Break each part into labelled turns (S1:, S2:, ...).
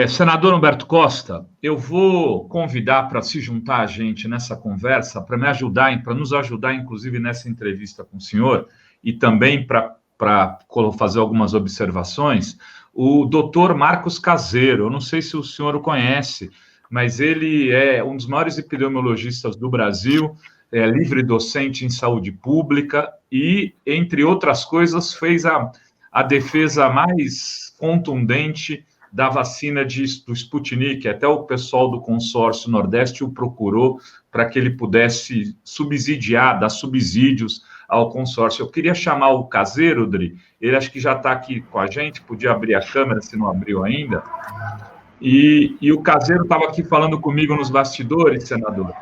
S1: Senador Humberto Costa, eu vou convidar para se juntar a gente nessa conversa, para me ajudar, para nos ajudar, inclusive, nessa entrevista com o senhor, e também para fazer algumas observações, o doutor Marcos Caseiro. Eu não sei se o senhor o conhece, mas ele é um dos maiores epidemiologistas do Brasil, é livre docente em saúde pública e, entre outras coisas, fez a defesa mais contundente da vacina do Sputnik. Até o pessoal do consórcio Nordeste o procurou para que ele pudesse subsidiar, dar subsídios ao consórcio. Eu queria chamar o Caseiro, Dri, ele acho que já está aqui com a gente, podia abrir a câmera se não abriu ainda. E o Caseiro estava aqui falando comigo nos bastidores, senador,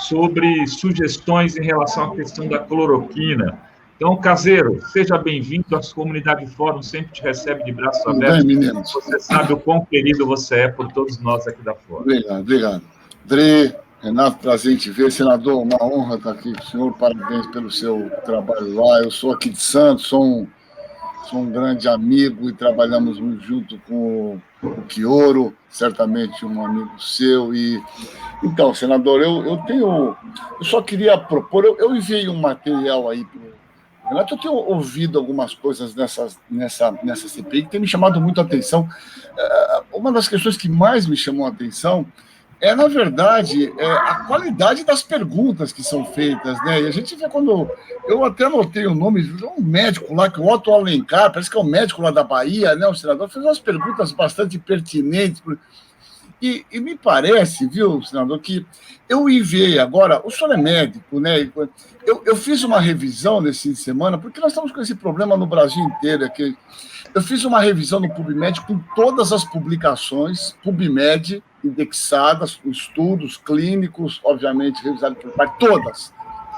S1: sobre sugestões em relação à questão da cloroquina. Então, Caseiro, seja bem-vindo. A Comunidade Fórum sempre te recebe de braços abertos.
S2: Bem, meninos.
S1: Você sabe o quão querido você é por todos nós aqui da Fórum.
S2: Obrigado. Dre, Renato, prazer em te ver. Senador, uma honra estar aqui com o senhor. Parabéns pelo seu trabalho lá. Eu sou aqui de Santos, sou um grande amigo e trabalhamos junto com o Quioro, certamente um amigo seu. Então, senador, eu só queria propor, eu enviei um material aí para o Renato. Eu tenho ouvido algumas coisas nessa CPI que tem me chamado muito a atenção. Uma das questões que mais me chamou a atenção na verdade, a qualidade das perguntas que são feitas, né? E a gente vê quando... Eu até anotei o nome de um médico lá, que o Otto Alencar, parece que é um médico lá da Bahia, né? O senador fez umas perguntas bastante pertinentes. E me parece, viu, senador, que eu enviei agora... O senhor é médico, né? Eu fiz uma revisão nesse fim de semana, porque nós estamos com esse problema no Brasil inteiro, que eu fiz uma revisão no PubMed com todas as publicações, PubMed, indexadas, com estudos clínicos, obviamente, revisados por parte, todas,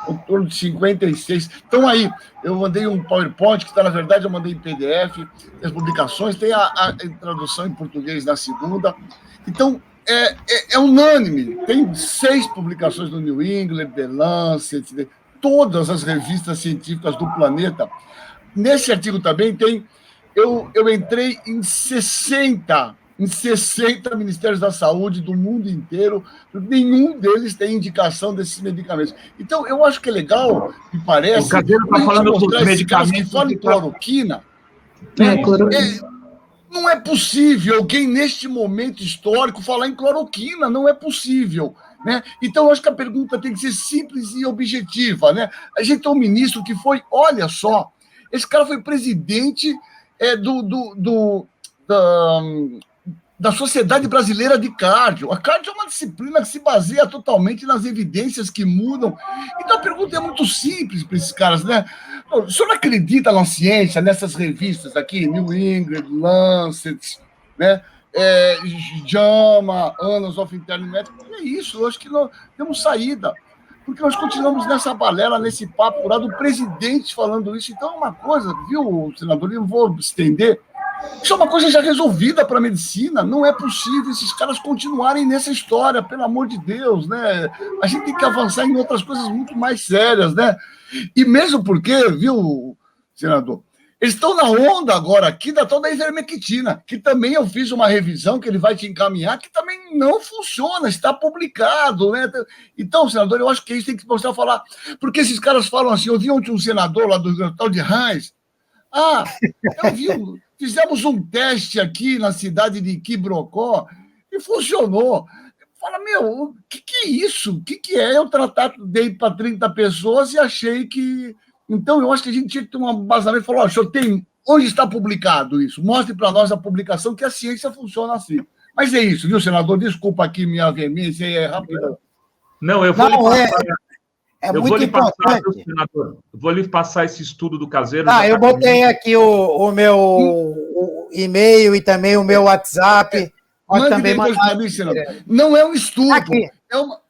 S2: em torno de 56. Então, aí, eu mandei um PowerPoint, que, na verdade, eu mandei em PDF, tem as publicações, tem a tradução em português na segunda. Então, é unânime, tem 6 publicações no New England, The Lancet, todas as revistas científicas do planeta. Nesse artigo também tem... Eu entrei em 60 ministérios da saúde do mundo inteiro, nenhum deles tem indicação desses medicamentos. Então, eu acho que é legal, me parece...
S1: O Caseiro está falando dos medicamentos
S2: que falam em cloroquina. Não é possível alguém, neste momento histórico, falar em cloroquina, não é possível. Né? Então, eu acho que a pergunta tem que ser simples e objetiva. Né? A gente tem um ministro que foi, olha só, esse cara foi presidente... da Sociedade Brasileira de Cardio. A cardio é uma disciplina que se baseia totalmente nas evidências que mudam. Então, a pergunta é muito simples para esses caras, né? O senhor acredita na ciência, nessas revistas aqui, New England, Lancet, né? JAMA, Annals of Internal Medicine? É isso, eu acho que nós temos saída. Porque nós continuamos nessa balela, nesse papo lá do presidente falando isso. Então, é uma coisa, viu, senador, eu vou estender, isso é uma coisa já resolvida para a medicina. Não é possível esses caras continuarem nessa história, pelo amor de Deus, né? A gente tem que avançar em outras coisas muito mais sérias, né? E mesmo porque, viu, senador, eles estão na onda agora aqui da tal da ivermectina, que também eu fiz uma revisão que ele vai te encaminhar, que também não funciona, está publicado, né? Então, senador, eu acho que isso tem que mostrar, falar, porque esses caras falam assim, eu vi ontem um senador lá do tal de Heinz, eu vi, fizemos um teste aqui na cidade de Quibrocó e funcionou. Fala, o que é isso? O que é? Eu dei para 30 pessoas e achei que... Então, eu acho que a gente tinha que ter um embasamento e falar, o senhor tem... Onde está publicado isso? Mostre para nós a publicação, que a ciência funciona assim. Mas é isso, viu, senador? Desculpa aqui minha veemência, é rápido.
S1: Não, eu vou lhe passar...
S3: eu vou lhe passar,
S1: senador. Eu vou lhe passar esse estudo do Caseiro.
S3: Eu botei aqui o meu e-mail e também o meu WhatsApp. Pode também mandar.
S2: Não é um estudo,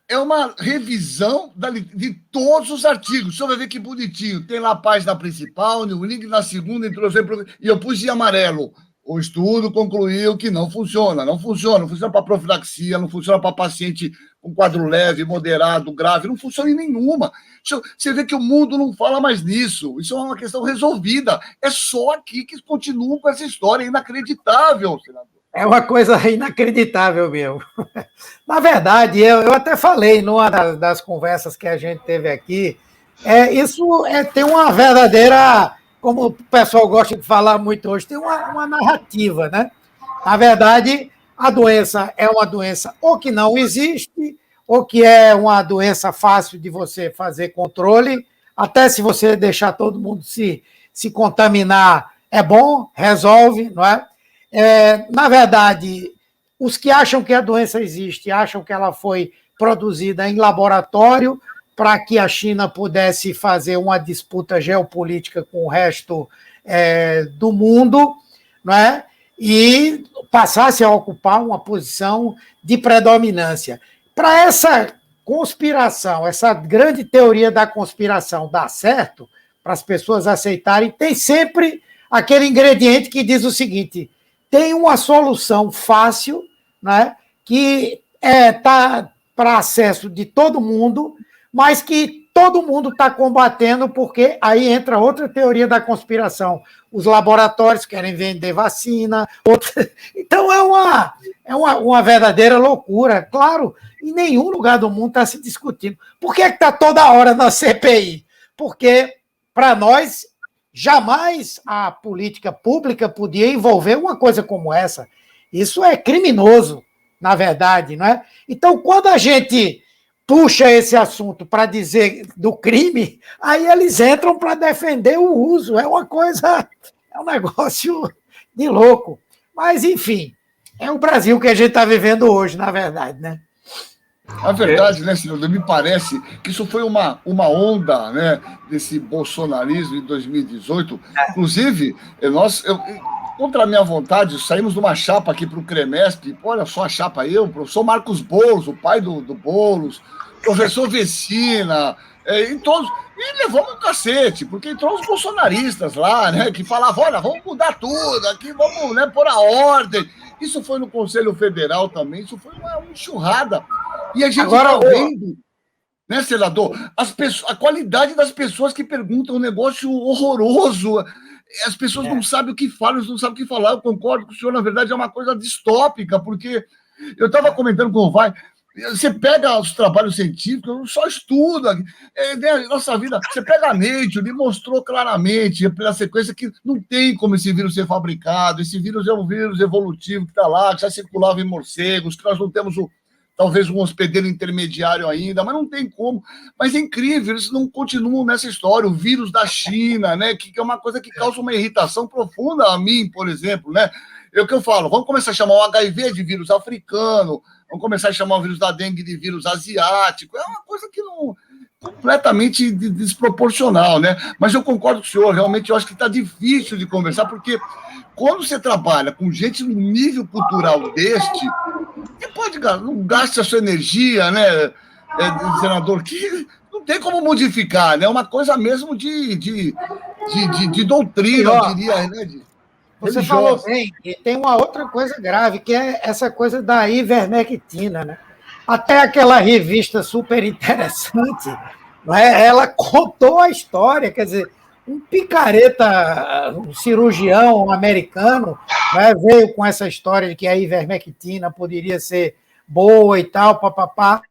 S2: é uma revisão de todos os artigos. O senhor vai ver que bonitinho. Tem lá a página principal, o link na segunda, e eu pus em amarelo. O estudo concluiu que não funciona para profilaxia, não funciona para paciente com quadro leve, moderado, grave, não funciona em nenhuma. Você vê que o mundo não fala mais nisso, isso é uma questão resolvida. É só aqui que continuam com essa história inacreditável, senador.
S3: É uma coisa inacreditável mesmo. Na verdade, eu até falei numa das conversas que a gente teve aqui, tem uma verdadeira, como o pessoal gosta de falar muito hoje, tem uma narrativa, né? Na verdade, a doença é uma doença ou que não existe, ou que é uma doença fácil de você fazer controle, até se você deixar todo mundo se contaminar, é bom, resolve, não é? Na verdade, os que acham que a doença existe, acham que ela foi produzida em laboratório para que a China pudesse fazer uma disputa geopolítica com o resto do mundo, não é? E passasse a ocupar uma posição de predominância. Para essa conspiração, essa grande teoria da conspiração dar certo, para as pessoas aceitarem, tem sempre aquele ingrediente que diz o seguinte: tem uma solução fácil, né, que está para acesso de todo mundo, mas que todo mundo está combatendo, porque aí entra outra teoria da conspiração. Os laboratórios querem vender vacina. Então é uma verdadeira loucura. Claro, em nenhum lugar do mundo está se discutindo. Por que está toda hora na CPI? Porque, para nós, jamais a política pública podia envolver uma coisa como essa. Isso é criminoso, na verdade, não é? Então, quando a gente puxa esse assunto para dizer do crime, aí eles entram para defender o uso. É um negócio de louco. Mas, enfim, é o Brasil que a gente está vivendo hoje, na verdade, né?
S2: A verdade, né, senador, me parece que isso foi uma onda, né, desse bolsonarismo em 2018. Inclusive, contra a minha vontade, saímos de uma chapa aqui para o CREMESP. Olha só a chapa aí, o professor Marcos Boulos, o pai do Boulos, professor Vecina, e todos. E levamos um cacete, porque entrou os bolsonaristas lá, né, que falavam: olha, vamos mudar tudo aqui, vamos, né, pôr a ordem. Isso foi no Conselho Federal também, isso foi uma enxurrada. E a gente está vendo, né, senador, a qualidade das pessoas que perguntam, um negócio horroroso. As pessoas não sabem o que falam, eles não sabem o que falar. Eu concordo com o senhor, na verdade, é uma coisa distópica, porque eu estava comentando com o Vai. Você pega os trabalhos científicos, só estuda. Nossa vida, você pega a Nature, ele mostrou claramente, pela sequência, que não tem como esse vírus ser fabricado. Esse vírus é um vírus evolutivo que está lá, que já circulava em morcegos, que nós não temos talvez um hospedeiro intermediário ainda, mas não tem como. Mas é incrível, eles não continuam nessa história. O vírus da China, né, que é uma coisa que causa uma irritação profunda a mim, por exemplo, né? É o que eu falo, vamos começar a chamar o HIV de vírus africano, vamos começar a chamar o vírus da dengue de vírus asiático. É uma coisa que não completamente desproporcional, né? Mas eu concordo com o senhor, realmente eu acho que está difícil de conversar, porque quando você trabalha com gente no nível cultural deste, você não gasta a sua energia, né, senador, que não tem como modificar, né? É uma coisa mesmo de doutrina, eu diria, né?
S3: Você falou bem, e tem uma outra coisa grave, que é essa coisa da ivermectina, né? Até aquela revista super interessante, né, ela contou a história, quer dizer, um picareta, um cirurgião americano, né, veio com essa história de que a ivermectina poderia ser boa e tal, papapá.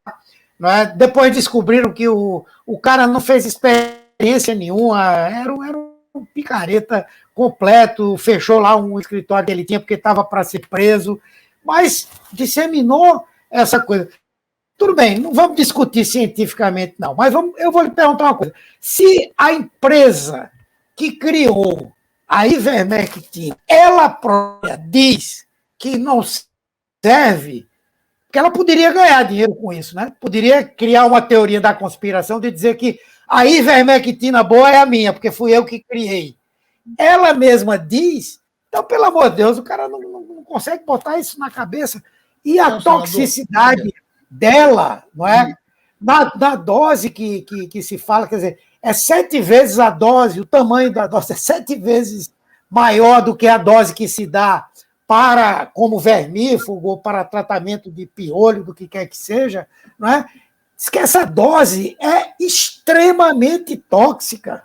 S3: Né? Depois descobriram que o cara não fez experiência nenhuma, era um picareta completo, fechou lá um escritório que ele tinha porque estava para ser preso, mas disseminou essa coisa. Tudo bem, não vamos discutir cientificamente, não, mas eu vou lhe perguntar uma coisa. Se a empresa que criou a ivermectina, ela própria diz que não serve, porque ela poderia ganhar dinheiro com isso, né? Poderia criar uma teoria da conspiração de dizer que a ivermectina boa é a minha, porque fui eu que criei. Ela mesma diz, então, pelo amor de Deus, o cara não consegue botar isso na cabeça. E a toxicidade dela, não é? Na dose que se fala, quer dizer, é 7 vezes a dose, o tamanho da dose é 7 vezes maior do que a dose que se dá como vermífugo ou para tratamento de piolho, do que quer que seja, não é? Diz que essa dose é extremamente tóxica.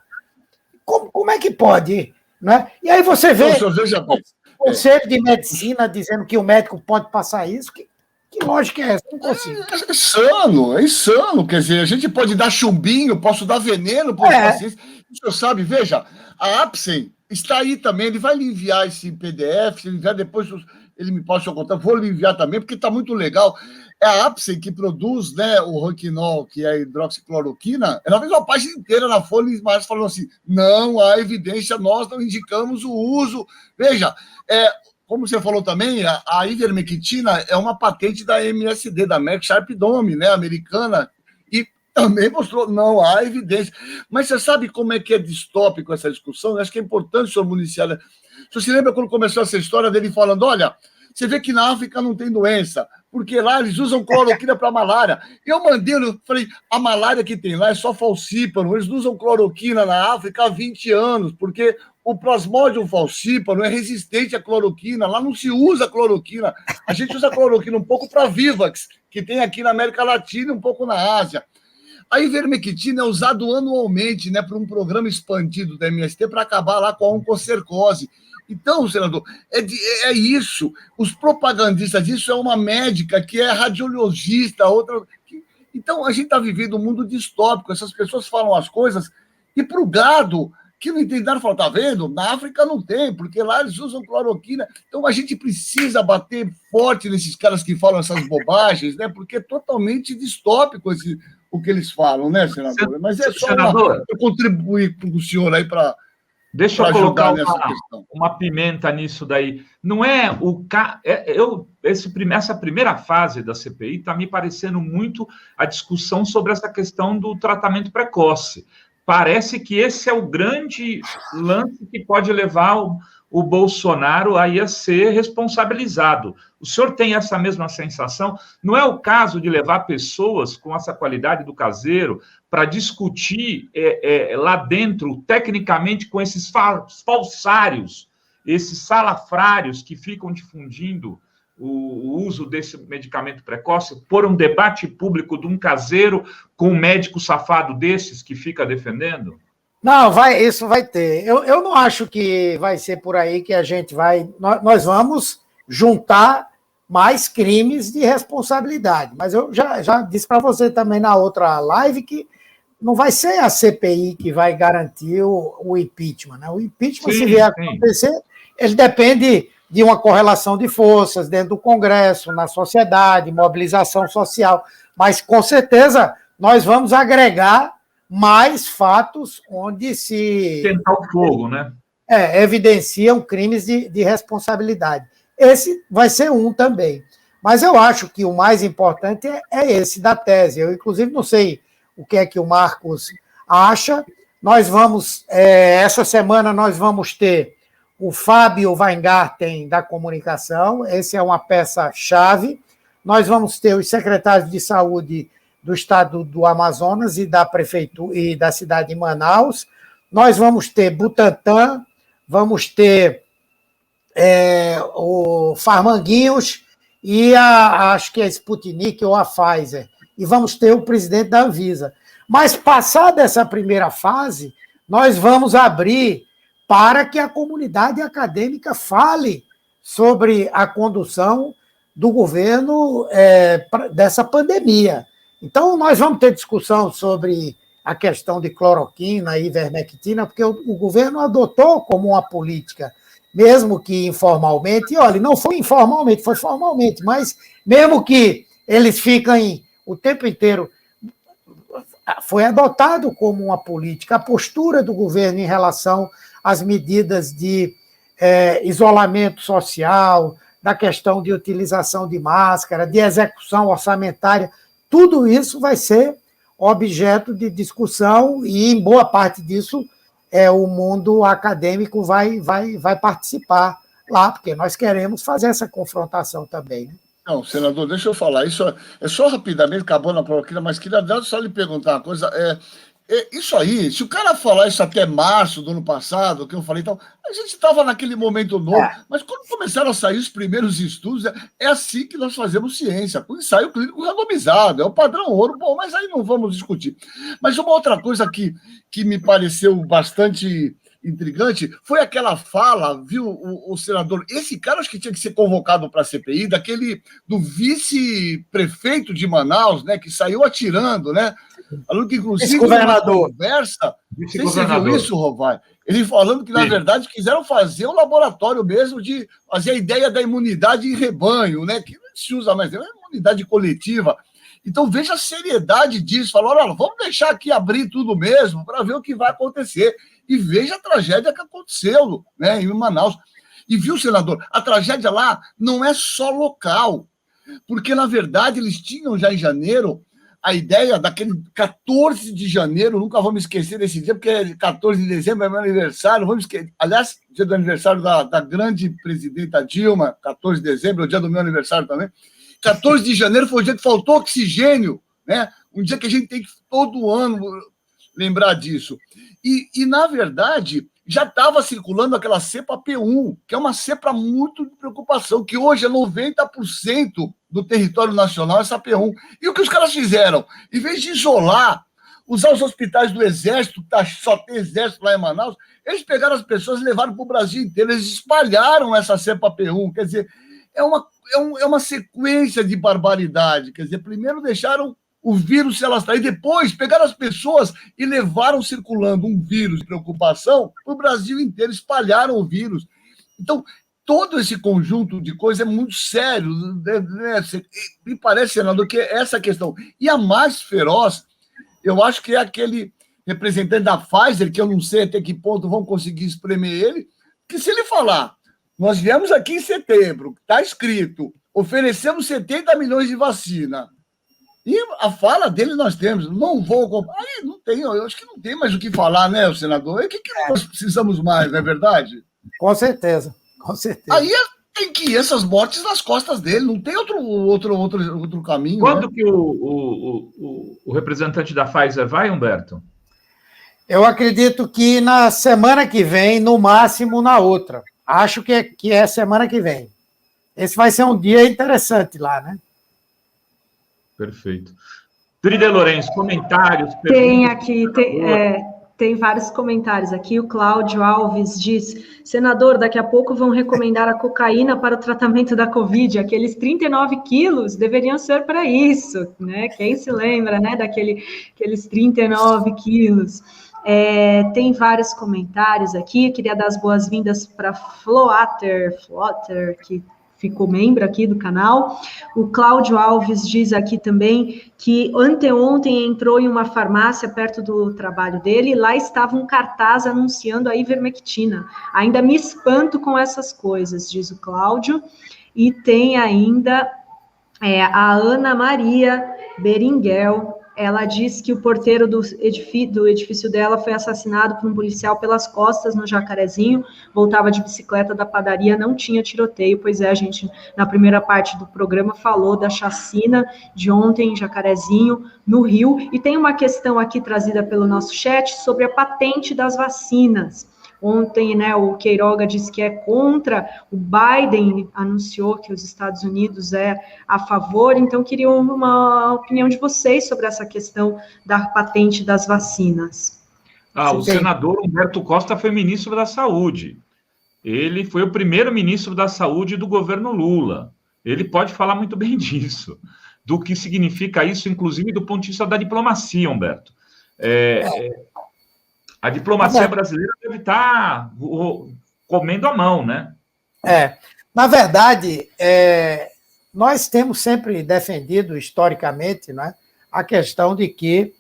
S3: Como é que pode? Não é? E aí você vê... conselho de medicina dizendo que o médico pode passar isso. Que lógica é essa? Não consigo.
S2: É insano. Quer dizer, a gente pode dar chumbinho, posso dar veneno para os pacientes. O senhor sabe, veja, a Apsen está aí também, ele vai lhe enviar esse PDF, se ele enviar depois, ele me passa o contato, vou lhe enviar também, porque está muito legal. É a Apsen que produz, né, o Roquinol, que é a hidroxicloroquina. Ela fez uma página inteira na Folha mas falou assim, não há evidência, nós não indicamos o uso. Veja, como você falou também, a ivermectina é uma patente da MSD, da Merck Sharp Dohme, né, americana, e também mostrou, não há evidência. Mas você sabe como é que é distópico essa discussão? Eu acho que é importante, senhor Municiado. Você se lembra quando começou essa história dele falando, olha, você vê que na África não tem doença, porque lá eles usam cloroquina para malária. Eu mandei, eu falei, a malária que tem lá é só falcíparo, eles usam cloroquina na África há 20 anos, porque o Plasmodium falciparum é resistente à cloroquina, lá não se usa cloroquina, a gente usa cloroquina um pouco para Vivax, que tem aqui na América Latina e um pouco na Ásia. A ivermectina é usada anualmente, né, para um programa expandido da MST para acabar lá com a oncocercose. Então, senador, é isso. Os propagandistas disso é uma médica que é radiologista, outra. Então, a gente está vivendo um mundo distópico. Essas pessoas falam as coisas e para o gado que não entende nada, fala, tá vendo? Na África não tem, porque lá eles usam cloroquina. Então, a gente precisa bater forte nesses caras que falam essas bobagens, né? Porque é totalmente distópico o que eles falam, né, senador? Mas é só eu contribuir com o senhor aí para.
S1: Deixa eu colocar uma pimenta nisso daí. Não é o essa primeira fase da CPI está me parecendo muito a discussão sobre essa questão do tratamento precoce. Parece que esse é o grande lance que pode levar o Bolsonaro aí a ser responsabilizado. O senhor tem essa mesma sensação? Não é o caso de levar pessoas com essa qualidade do caseiro para discutir lá dentro, tecnicamente, com esses falsários, esses salafrários que ficam difundindo o uso desse medicamento precoce, por um debate público de um caseiro com um médico safado desses que fica defendendo?
S3: Não, isso vai ter. Eu não acho que vai ser por aí que a gente vai... Nós vamos juntar mais crimes de responsabilidade. Mas eu já disse para você também na outra live que não vai ser a CPI que vai garantir o impeachment. Né? O impeachment, se vier a acontecer, ele depende de uma correlação de forças dentro do Congresso, na sociedade, mobilização social. Mas, com certeza, nós vamos agregar mais fatos onde se...
S1: Tentar o fogo, né?
S3: Evidenciam crimes de responsabilidade. Esse vai ser um também. Mas eu acho que o mais importante é esse da tese. Eu, inclusive, não sei o que é que o Marcos acha. Nós vamos... essa semana nós vamos ter o Fábio Weingarten da comunicação. Essa é uma peça-chave. Nós vamos ter os secretários de saúde do estado do Amazonas e da prefeitura e da cidade de Manaus. Nós vamos ter Butantan, vamos ter o Farmanguinhos e acho que a Sputnik ou a Pfizer. E vamos ter o presidente da Anvisa. Mas, passada essa primeira fase, nós vamos abrir para que a comunidade acadêmica fale sobre a condução do governo dessa pandemia. Então, nós vamos ter discussão sobre a questão de cloroquina e ivermectina, porque o governo adotou como uma política, mesmo que informalmente, e olha, não foi informalmente, foi formalmente, mas mesmo que eles fiquem o tempo inteiro, foi adotado como uma política, a postura do governo em relação às medidas de isolamento social, da questão de utilização de máscara, de execução orçamentária, tudo isso vai ser objeto de discussão e, em boa parte disso, o mundo acadêmico vai participar lá, porque nós queremos fazer essa confrontação também. Né?
S2: Não, senador, deixa eu falar. Isso é só rapidamente, acabou na cloroquina, mas queria só lhe perguntar uma coisa. Isso aí, se o cara falar isso até março do ano passado, que eu falei, então, a gente estava naquele momento novo, mas quando começaram a sair os primeiros estudos, é assim que nós fazemos ciência, com ensaio clínico randomizado, é o padrão ouro, bom, mas aí não vamos discutir. Mas uma outra coisa que me pareceu bastante intrigante foi aquela fala, viu, o senador, esse cara acho que tinha que ser convocado para a CPI, do vice-prefeito de Manaus, né, que saiu atirando, né, falando que inclusive numa conversa, não sei se você viu isso, Rovai, ele falando que, na verdade, quiseram fazer um laboratório mesmo de fazer a ideia da imunidade em rebanho, né, que não se usa mais, é uma imunidade coletiva. Então, veja a seriedade disso. Falou, olha, vamos deixar aqui abrir tudo mesmo para ver o que vai acontecer. E veja a tragédia que aconteceu, né, em Manaus. E viu, senador, a tragédia lá não é só local, porque, na verdade, eles tinham já em janeiro a ideia daquele 14 de janeiro, nunca vou me esquecer desse dia, porque 14 de dezembro é meu aniversário, vamos esquecer. Aliás, dia do aniversário da grande presidenta Dilma, 14 de dezembro, é o dia do meu aniversário também. 14 de janeiro foi o dia que faltou oxigênio, né? Um dia que a gente tem que todo ano lembrar disso. E na verdade, já estava circulando aquela cepa P1, que é uma cepa muito de preocupação, que hoje é 90% do território nacional, essa P1. E o que os caras fizeram? Em vez de isolar, usar os hospitais do Exército, só tem Exército lá em Manaus, eles pegaram as pessoas e levaram para o Brasil inteiro, eles espalharam essa cepa P1, quer dizer, é uma sequência de barbaridade. Quer dizer, primeiro deixaram o vírus se alastrar, e depois pegaram as pessoas e levaram circulando um vírus de preocupação para o Brasil inteiro, espalharam o vírus. Então, todo esse conjunto de coisas é muito sério. Me parece, senador, que é essa questão. E a mais feroz, eu acho que é aquele representante da Pfizer, que eu não sei até que ponto vão conseguir espremer ele, que se ele falar, nós viemos aqui em setembro, está escrito, oferecemos 70 milhões de vacina. E a fala dele nós temos, não vou comprar. Aí não tem, eu acho que não tem mais o que falar, né, o senador? E o que nós precisamos mais, não é verdade?
S3: Com certeza, com certeza.
S2: Aí tem que ir essas mortes nas costas dele, não tem outro caminho.
S1: Quando
S2: né?
S1: que o representante da Pfizer vai, Humberto?
S3: Eu acredito que na semana que vem, no máximo na outra. Acho que é semana que vem. Esse vai ser um dia interessante lá, né?
S1: Perfeito. Tride Lourenço, comentários?
S4: Tem aqui, tem vários comentários aqui. O Cláudio Alves diz, senador, daqui a pouco vão recomendar a cocaína para o tratamento da Covid. Aqueles 39 quilos deveriam ser para isso, né? Quem se lembra, né, daqueles 39 quilos? Tem vários comentários aqui. Eu queria dar as boas-vindas para Floater, que ficou membro aqui do canal. O Cláudio Alves diz aqui também que anteontem entrou em uma farmácia perto do trabalho dele e lá estava um cartaz anunciando a ivermectina. Ainda me espanto com essas coisas, diz o Cláudio. E tem ainda a Ana Maria Beringuel. Ela diz que o porteiro do edifício dela foi assassinado por um policial pelas costas no Jacarezinho, voltava de bicicleta da padaria, não tinha tiroteio, pois a gente, na primeira parte do programa, falou da chacina de ontem em Jacarezinho, no Rio, e tem uma questão aqui trazida pelo nosso chat sobre a patente das vacinas. Ontem, né, o Queiroga disse que é contra, o Biden anunciou que os Estados Unidos é a favor, então queria uma opinião de vocês sobre essa questão da patente das vacinas.
S1: O senador Humberto Costa foi ministro da Saúde. Ele foi o primeiro ministro da Saúde do governo Lula. Ele pode falar muito bem disso, do que significa isso, inclusive do ponto de vista da diplomacia, Humberto. A diplomacia brasileira deve estar comendo a mão, né?
S3: Na verdade, nós temos sempre defendido, historicamente, né, a questão de que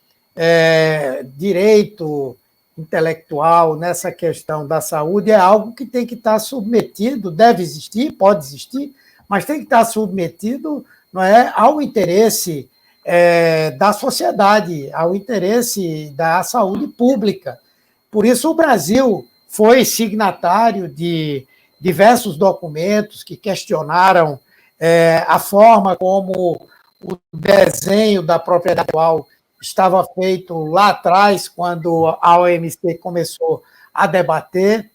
S3: direito intelectual nessa questão da saúde é algo que tem que estar submetido, deve existir, pode existir, mas tem que estar submetido, não é, ao interesse da sociedade, ao interesse da saúde pública. Por isso, o Brasil foi signatário de diversos documentos que questionaram a forma como o desenho da propriedade intelectual estava feito lá atrás, quando a OMC começou a debater.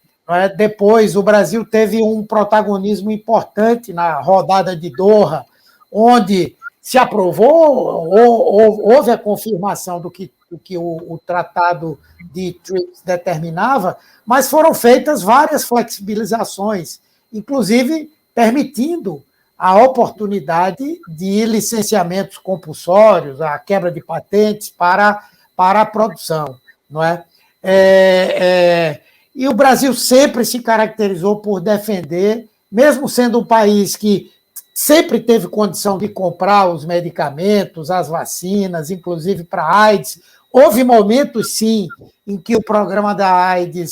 S3: Depois, o Brasil teve um protagonismo importante na rodada de Doha, onde se aprovou, ou houve a confirmação do que o Tratado de TRIPS determinava, mas foram feitas várias flexibilizações, inclusive permitindo a oportunidade de licenciamentos compulsórios, a quebra de patentes para a produção, não é? E o Brasil sempre se caracterizou por defender, mesmo sendo um país que sempre teve condição de comprar os medicamentos, as vacinas, inclusive para a AIDS. Houve momentos, sim, em que o programa da AIDS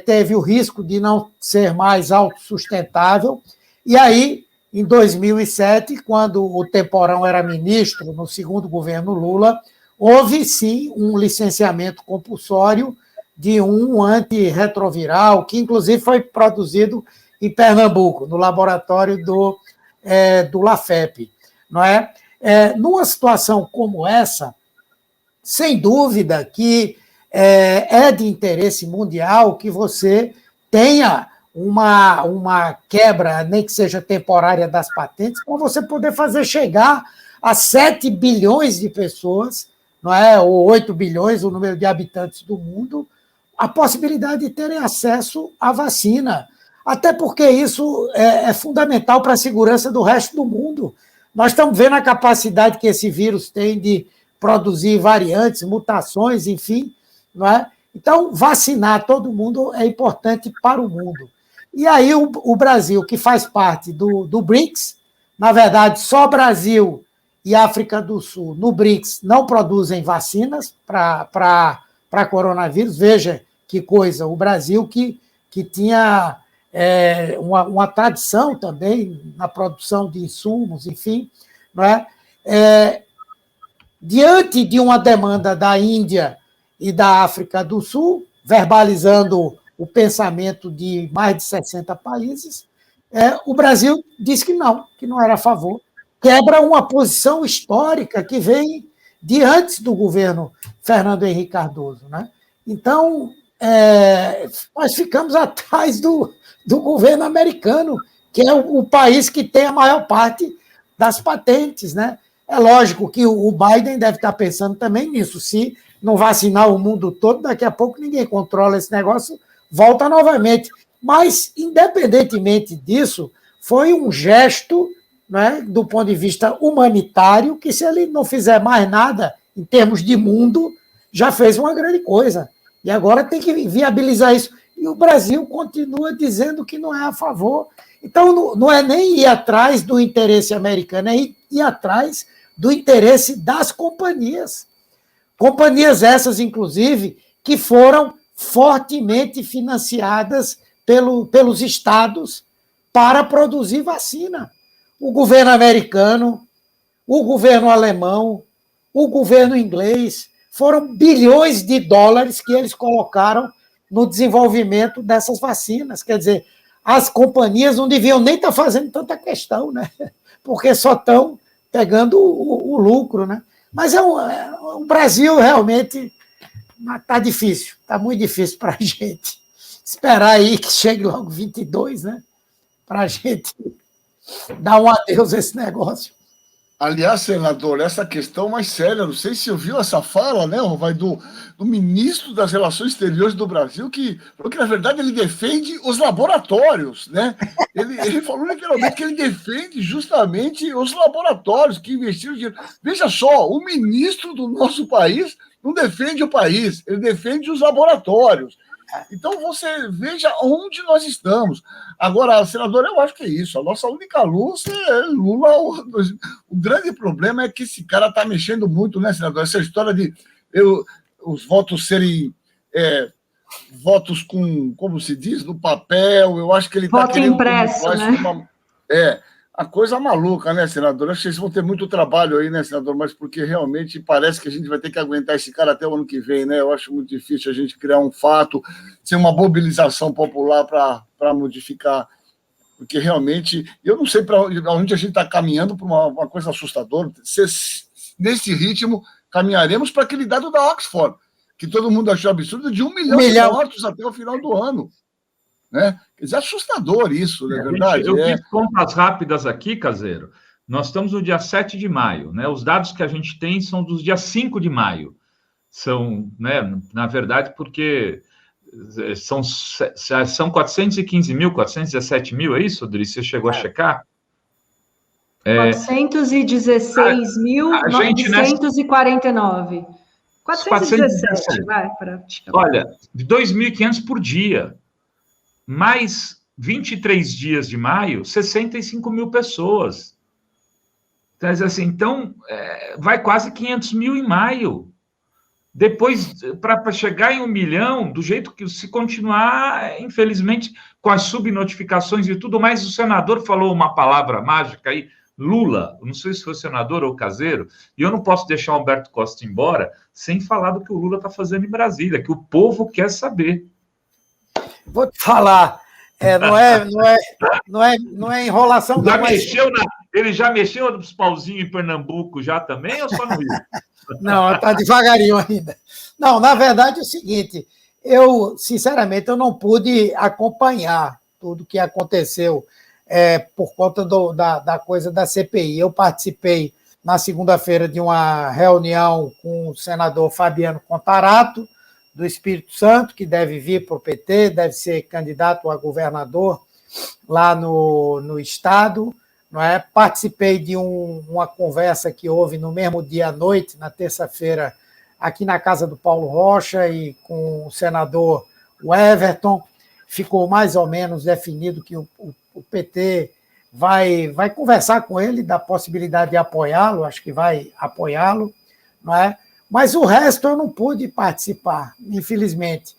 S3: teve o risco de não ser mais autossustentável. E aí, em 2007, quando o Temporão era ministro, no segundo governo Lula, houve, sim, um licenciamento compulsório de um antirretroviral, que, inclusive, foi produzido em Pernambuco, no laboratório do LAFEP. Não é? Numa situação como essa, sem dúvida que é de interesse mundial que você tenha uma quebra, nem que seja temporária, das patentes, para você poder fazer chegar a 7 bilhões de pessoas, não é? Ou 8 bilhões, o número de habitantes do mundo, a possibilidade de terem acesso à vacina. Até porque isso é fundamental para a segurança do resto do mundo. Nós estamos vendo a capacidade que esse vírus tem de produzir variantes, mutações, enfim, não é? Então, vacinar todo mundo é importante para o mundo. E aí o Brasil, que faz parte do BRICS, na verdade, só Brasil e África do Sul, no BRICS, não produzem vacinas para coronavírus. Veja que coisa, o Brasil que tinha uma tradição também na produção de insumos, enfim, não é? Diante de uma demanda da Índia e da África do Sul, verbalizando o pensamento de mais de 60 países, o Brasil disse que não era a favor. Quebra uma posição histórica que vem de antes do governo Fernando Henrique Cardoso, né? Então, nós ficamos atrás do governo americano, que é o país que tem a maior parte das patentes, né? É lógico que o Biden deve estar pensando também nisso. Se não vacinar o mundo todo, daqui a pouco ninguém controla esse negócio, volta novamente. Mas, independentemente disso, foi um gesto, né, do ponto de vista humanitário, que se ele não fizer mais nada em termos de mundo, já fez uma grande coisa. E agora tem que viabilizar isso. E o Brasil continua dizendo que não é a favor. Então, não é nem ir atrás do interesse americano, é ir atrás do interesse das companhias. Companhias essas, inclusive, que foram fortemente financiadas pelos estados para produzir vacina. O governo americano, o governo alemão, o governo inglês, foram bilhões de dólares que eles colocaram no desenvolvimento dessas vacinas. Quer dizer, as companhias não deviam nem estar fazendo tanta questão, né? Porque só estão pegando o lucro, né? Mas o Brasil realmente está difícil, está muito difícil para a gente. Esperar aí que chegue logo 22, né? Para a gente dar um adeus a esse negócio.
S2: Aliás, senador, essa questão mais séria, não sei se você viu essa fala, né, vai do ministro das Relações Exteriores do Brasil, porque, na verdade, ele defende os laboratórios, né? Ele falou literalmente que ele defende justamente os laboratórios que investiram dinheiro. Veja só, o ministro do nosso país não defende o país, ele defende os laboratórios. Então, você veja onde nós estamos. Agora, senador, eu acho que é isso. A nossa única luz é Lula. O grande problema é que esse cara está mexendo muito, né, senador? Essa história de os votos serem votos com, como se diz, no papel. Eu acho que ele está querendo...
S4: Voto impresso, né?
S2: A coisa maluca, né, senador? Acho que vocês vão ter muito trabalho aí, né, senador? Mas porque realmente parece que a gente vai ter que aguentar esse cara até o ano que vem, né? Eu acho muito difícil a gente criar um fato, ser uma mobilização popular para modificar. Porque realmente, eu não sei para onde a gente está caminhando para uma coisa assustadora. Nesse ritmo, caminharemos para aquele dado da Oxford, que todo mundo achou absurdo, de 1 milhão de mortos até o final do ano. Né? Quer dizer, é assustador isso, não é verdade?
S1: Eu fiz contas rápidas aqui, Caseiro. Nós estamos no dia 7 de maio, né? Os dados que a gente tem são dos dias 5 de maio. São, né, na verdade, porque são 415 mil, 417 mil, é isso, Dri? Você chegou a checar?
S4: 416.949. 417, vai, para...
S1: Olha, 2.500 por dia. Mais 23 dias de maio, 65 mil pessoas. Então, vai quase 500 mil em maio. Depois, para chegar em 1 milhão, do jeito que se continuar, infelizmente, com as subnotificações e tudo mais, o senador falou uma palavra mágica aí, Lula, não sei se foi senador ou caseiro, e eu não posso deixar o Humberto Costa embora sem falar do que o Lula está fazendo em Brasília, que o povo quer saber.
S3: Vou te falar, não é enrolação.
S1: Já não, mexeu ele já mexeu nos pauzinhos em Pernambuco já também, ou só no Rio?
S3: Não, está devagarinho ainda. Não, na verdade é o seguinte, sinceramente, eu não pude acompanhar tudo que aconteceu por conta da coisa da CPI. Eu participei na segunda-feira de uma reunião com o senador Fabiano Contarato, do Espírito Santo, que deve vir para o PT, deve ser candidato a governador lá no Estado. Não é? Participei de uma conversa que houve no mesmo dia à noite, na terça-feira, aqui na casa do Paulo Rocha e com o senador Everton. Ficou mais ou menos definido que o PT vai conversar com ele da possibilidade de apoiá-lo, acho que vai apoiá-lo, não é? Mas o resto eu não pude participar, infelizmente.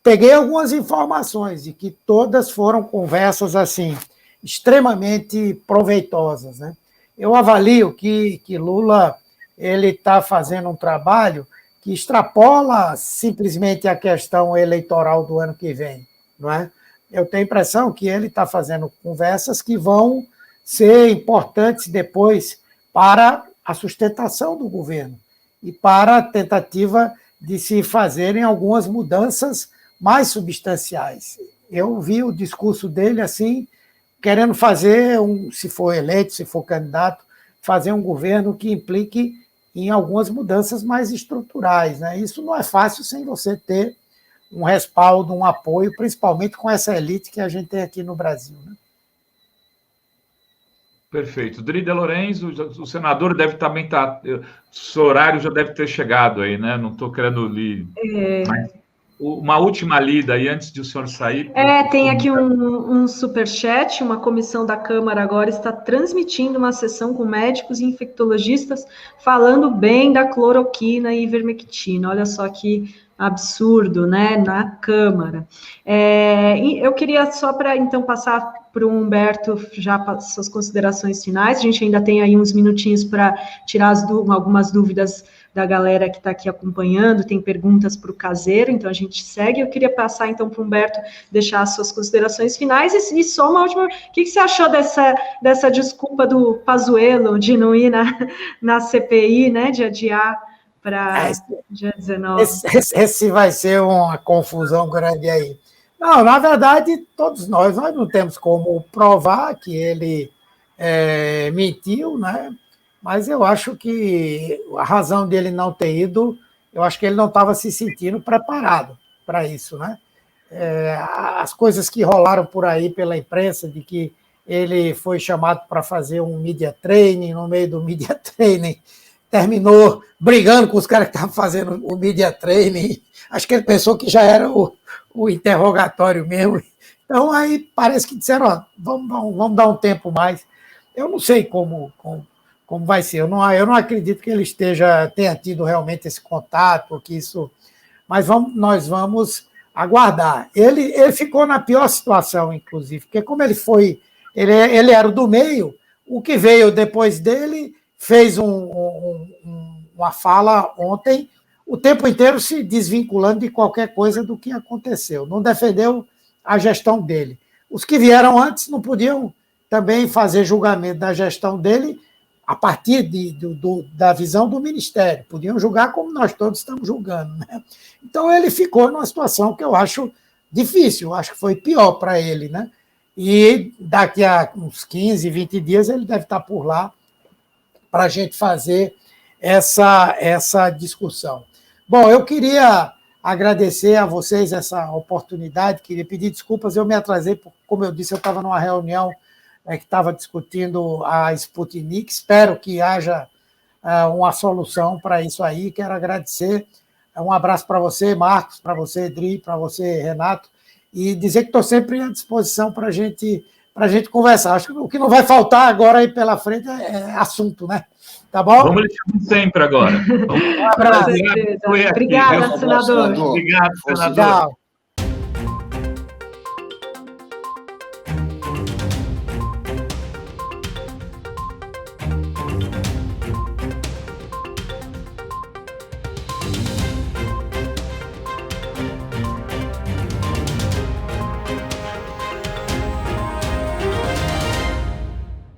S3: Peguei algumas informações de que todas foram conversas assim, extremamente proveitosas, né? Eu avalio que Lula está fazendo um trabalho que extrapola simplesmente a questão eleitoral do ano que vem, não é? Eu tenho a impressão que ele está fazendo conversas que vão ser importantes depois para a sustentação do governo e para a tentativa de se fazerem algumas mudanças mais substanciais. Eu vi o discurso dele assim, querendo fazer, se for eleito, se for candidato, fazer um governo que implique em algumas mudanças mais estruturais, né? Isso não é fácil sem você ter um respaldo, um apoio, principalmente com essa elite que a gente tem aqui no Brasil, né?
S1: Perfeito. Dri de Lorenzo, o senador deve também estar... O horário já deve ter chegado aí, né? Não estou querendo ler... Mas uma última lida aí, antes de o senhor sair.
S4: Tem aqui um superchat. Uma comissão da Câmara agora está transmitindo uma sessão com médicos e infectologistas falando bem da cloroquina e ivermectina. Olha só que absurdo, né? Na Câmara. Eu queria só para, então, passar para o Humberto já suas considerações finais. A gente ainda tem aí uns minutinhos para tirar algumas dúvidas da galera que está aqui acompanhando, tem perguntas para o Caseiro, então a gente segue. Eu queria passar, então, para o Humberto deixar as suas considerações finais, e só uma última, o que você achou dessa desculpa do Pazuello de não ir na CPI, né, de adiar para dia 19?
S3: Esse vai ser uma confusão grande aí. Não, na verdade, todos nós não temos como provar que ele mentiu, né? Mas eu acho que a razão dele não ter ido, eu acho que ele não estava se sentindo preparado para isso, né? As coisas que rolaram por aí pela imprensa, de que ele foi chamado para fazer um media training, no meio do media training, terminou brigando com os caras que estavam fazendo o media training. Acho que ele pensou que já era o interrogatório mesmo. Então, aí parece que disseram, vamos dar um tempo mais. Eu não sei como vai ser. Eu não acredito que ele tenha tido realmente esse contato, mas nós vamos aguardar. Ele ficou na pior situação, inclusive, porque como ele era o do meio, o que veio depois dele fez uma fala ontem, o tempo inteiro se desvinculando de qualquer coisa do que aconteceu. Não defendeu a gestão dele. Os que vieram antes não podiam também fazer julgamento da gestão dele a partir da visão do Ministério. Podiam julgar como nós todos estamos julgando, né? Então, ele ficou numa situação que eu acho difícil, eu acho que foi pior para ele, né? E daqui a uns 15, 20 dias ele deve estar por lá para a gente fazer essa discussão. Bom, eu queria agradecer a vocês essa oportunidade, queria pedir desculpas, eu me atrasei, porque, como eu disse, eu estava numa reunião que estava discutindo a Sputnik, espero que haja uma solução para isso aí, quero agradecer, um abraço para você, Marcos, para você, Edri, para você, Renato, e dizer que estou sempre à disposição para a gente conversar. Acho que o que não vai faltar agora aí pela frente é assunto, né? Tá bom?
S1: Vamos lhe chamar sempre agora.
S3: Um abraço.
S4: Obrigada, senador.
S1: Obrigado, senador.
S3: Tchau.